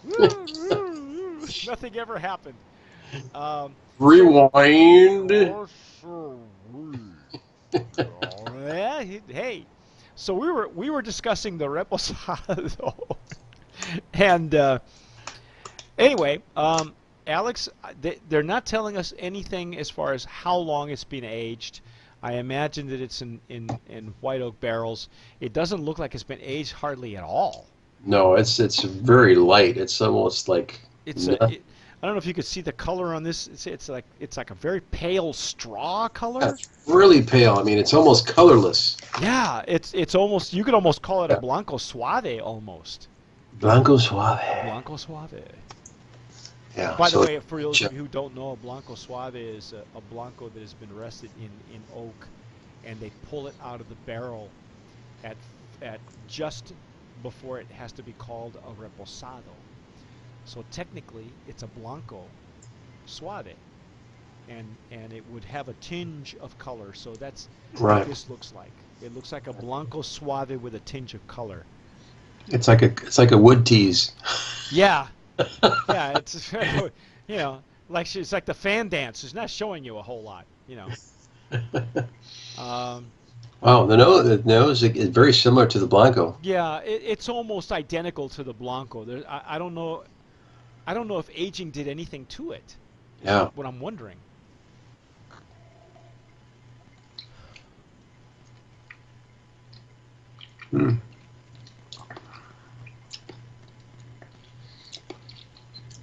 Nothing ever happened. So, Rewind. oh, yeah, hey, so we were discussing the Reposado, and anyway, Alex, they're not telling us anything as far as how long it's been aged. I imagine that it's in white oak barrels. It doesn't look like it's been aged hardly at all. No, it's very light. It's almost like It's a, nothing. it, I don't know if you could see the color on this. It's like a very pale straw color. It's really pale. I mean, it's almost colorless. Yeah, it's almost you could almost call it a Yeah. blanco suave almost. Blanco A suave. blanco suave. Yeah. By the So way, for those of you who don't know, a blanco suave is a blanco that has been rested in oak, and they pull it out of the barrel at at just before it has to be called a reposado. So technically, it's a blanco suave, and it would have a tinge of color. So that's what right. this looks like. It looks like a blanco suave with a tinge of color. It's like a wood tease. Yeah, yeah, it's like it's like the fan dance. It's not showing you a whole lot. Um, Wow, the nose is very similar to the Blanco. yeah, it's almost identical to the Blanco. I don't know. I don't know if aging did anything to it. Is Yeah. what I'm wondering. Hmm.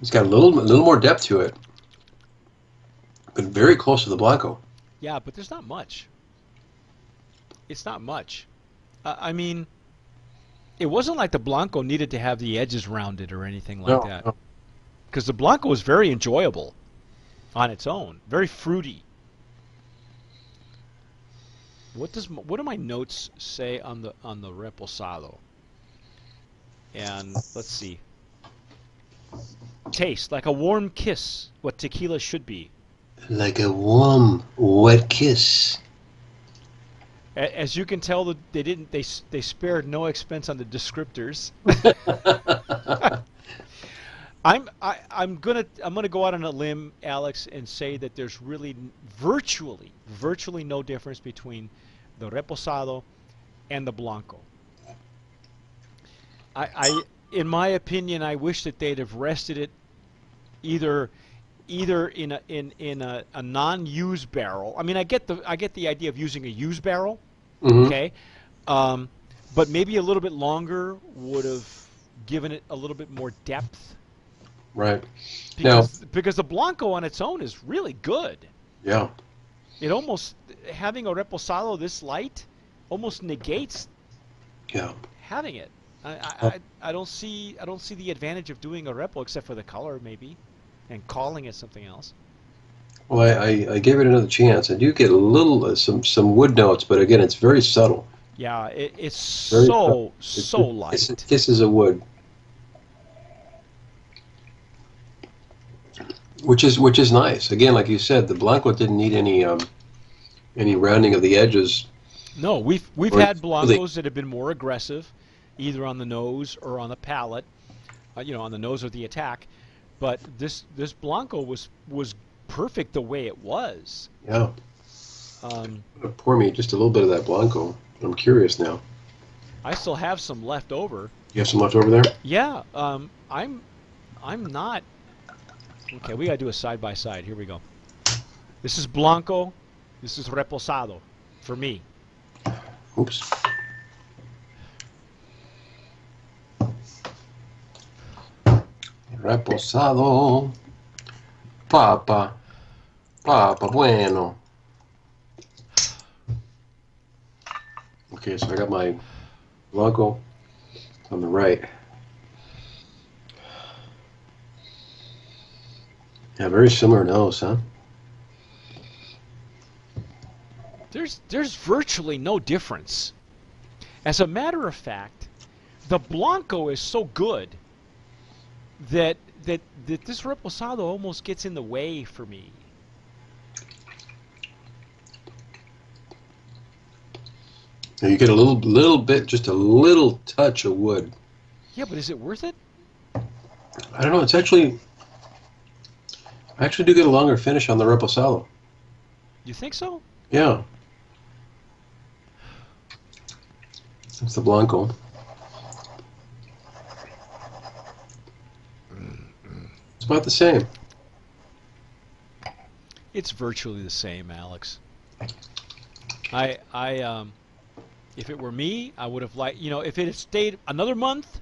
It's got a little more depth to it, but very close to the Blanco. Yeah, but there's not much. It's not much. I mean, it wasn't like the Blanco needed to have the edges rounded or anything like No, that. no. Because the Blanco was very enjoyable on its own, very fruity. What do my notes say on the Reposado? And let's see. Taste like a warm kiss, what tequila should be. Like a warm, wet kiss. As you can tell, they didn't. They spared no expense on the descriptors. I'm gonna go out on a limb, Alex, and say that there's really virtually no difference between the Reposado and the Blanco. In my opinion, I wish that they'd have rested it either in a non-used barrel. I mean, I get the idea of using a used barrel, Hmm. okay, um, but maybe a little bit longer would have given it a little bit more depth Right. Now, because the Blanco on its own is really good. yeah, It almost having a Reposado this light almost negates yeah. having it. I, Uh, I I don't see the advantage of doing a Repo except for the color maybe, and calling it something else. Well, I gave it another chance. I do get a little some wood notes, but again, it's very subtle. Yeah, it's Very subtle. so light. Kisses of wood, which is nice. Again, like you said, the Blanco didn't need any rounding of the edges No, we've or had smoothing. Blancos that have been more aggressive, either on the nose or on the palate, on the nose or the attack. But this Blanco was perfect the way it was. Yeah. Um, Pour me just a little bit of that Blanco. I'm curious now. I still have some left over. You have some left over there? Yeah, I'm not. Okay, we gotta do a side by side. Here we go. This is Blanco. This is Reposado for me. Oops. Reposado. Papa. Papa bueno. Okay, so I got my Blanco on the right. Yeah, very similar nose, huh? There's virtually no difference. As a matter of fact, the Blanco is so good that this Reposado almost gets in the way for me. And you get a little bit, just a little touch of wood. Yeah, but is it worth it? I don't know. It's actually, I actually do get a longer finish on the Reposado. You think so? Yeah, it's the Blanco. It's about the same. It's virtually the same, Alex. I if it were me, I would have liked, if it had stayed another month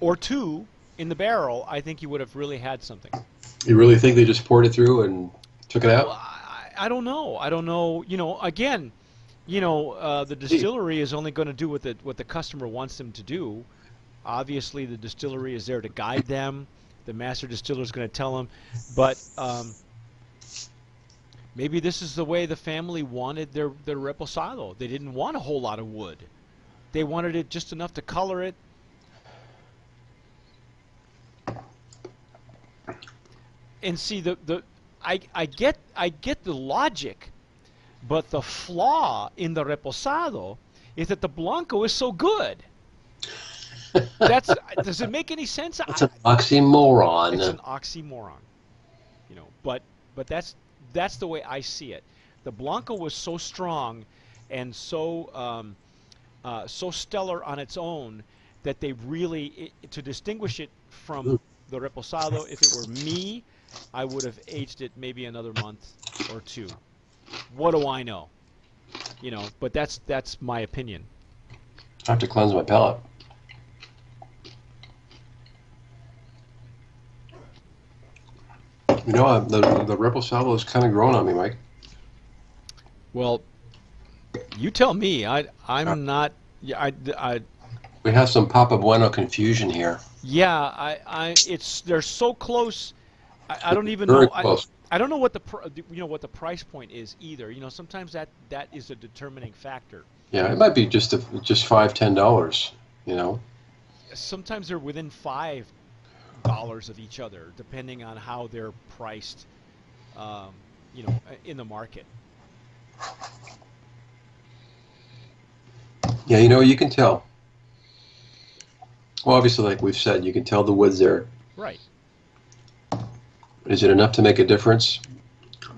or two in the barrel, I think you would have really had something. You really think they just poured it through and took it Well, out? I don't know. I don't know. Again, the Gee, distillery is only going to do what the customer wants them to do. Obviously, the distillery is there to guide them. The master distiller is going to tell them, but maybe this is the way the family wanted their reposado. They didn't want a whole lot of wood. They wanted it just enough to color it. And see I get the logic, but the flaw in the reposado is that the blanco is so good. That's Does it make any sense? that's an It's oxymoron. an oxymoron, but that's the way I see it. The blanco was so strong and so stellar on its own that they really to distinguish it from the reposado. If it were me, I would have aged it maybe another month or two. What do I know? But that's my opinion. I have to cleanse my palate. The Reposado has kind of grown on me, Mike. Well, you tell me. Uh, I'm not. Yeah, We have some Papa Bueno confusion here. yeah. It's they're so close. I don't even Very know. close. I don't know what what the price point is either. Sometimes that is a determining factor. Yeah, it might be just $5, $10. You know. Sometimes they're within $5 of each other, depending on how they're priced. In the market. Yeah, you can tell. Well, obviously, like we've said, you can tell the wood's there. Right. Is it enough to make a difference?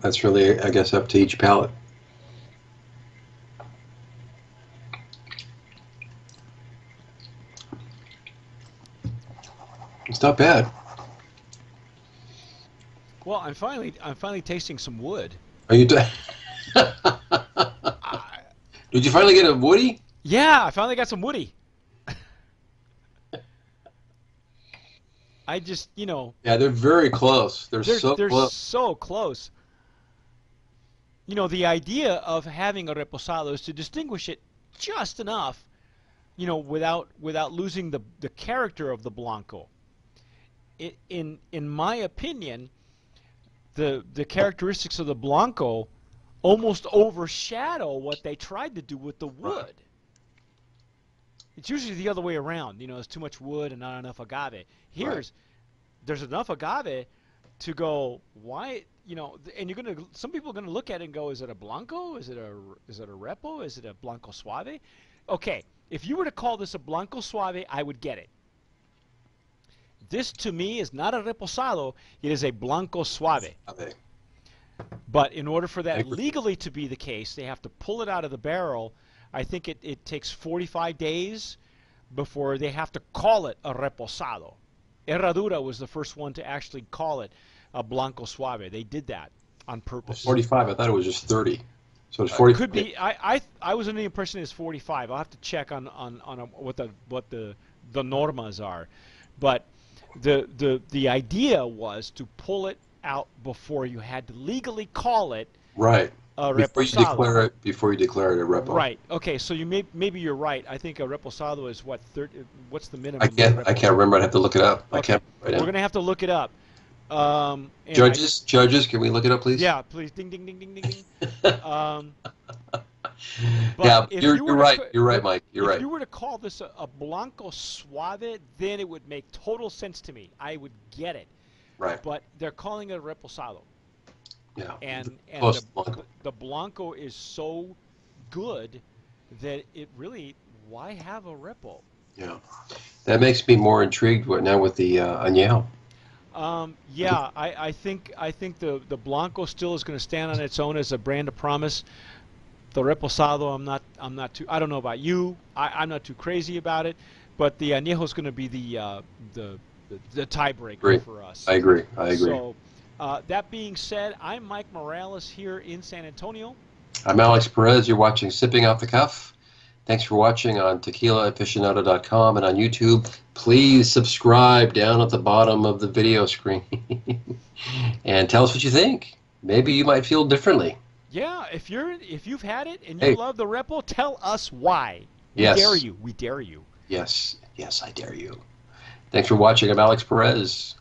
That's really, I guess, up to each palate. It's not bad. Well, I'm finally tasting some wood. Are you? I, Did you finally get a Woody? yeah, I finally got some woody. I just, Yeah, they're very close. They're they're so they're close. so close. The idea of having a reposado is to distinguish it just enough, without losing the character of the blanco. In my opinion, the characteristics of the blanco almost overshadow what they tried to do with the Right. wood. It's usually the other way around. There's too much wood and not enough agave. Right. There's enough agave to go, why, and some people are gonna look at it and go, is it a blanco? Is it a repo? Is it a blanco suave? Okay, if you were to call this a blanco suave, I would get it. This to me is not a reposado, it is a blanco suave. Okay. But in order for I that agree. legally to be the case, they have to pull it out of the barrel. I think it takes 45 days before they have to call it a reposado. Herradura was the first one to actually call it a blanco suave. They did that on purpose. 45. I thought it was just 30. So it's 45. Could be. I was under the impression it's 45. I'll have to check on what the normas are, but the idea was to pull it out before you had to legally call it Right. a Before you reposado. declare it, before you declare it a repo. Right. Okay. So maybe you're right. I think a reposado is what 30. What's the I minimum? can't. I can't remember. I'd have to look it up. I Okay. can't right We're now. gonna have to look it up. And Judges, can we look it up, please? yeah, please, ding, ding, ding, ding, ding, ding. But Yeah, if you're you you're were right. to, You're right, Mike. You're if right. you were to call this a blanco suave, then it would make total sense to me. I would get it. Right. But they're calling it a reposado, Yeah. and Close to Blanco. the blanco is so good that it really, why have a repo? Yeah. That makes me more intrigued now with the añejo. Yeah, I think the Blanco still is going to stand on its own as a brand of promise. The Reposado, I'm not too. I don't know about you. I'm not too crazy about it, but the Añejo is going to be the tiebreaker Agree. for us. I agree. I agree. So, that being said, I'm Mike Morales here in San Antonio. I'm Alex Perez. You're watching Sipping Off the Cuff. Thanks for watching on tequilaaficionado.com and on YouTube. Please subscribe down at the bottom of the video screen and tell us what you think. Maybe you might feel differently. Yeah, if you've had it and you Hey, love the Repo, tell us why. We dare yes, you. We dare you. yes, yes, I dare you. Thanks for watching. I'm Alex Perez.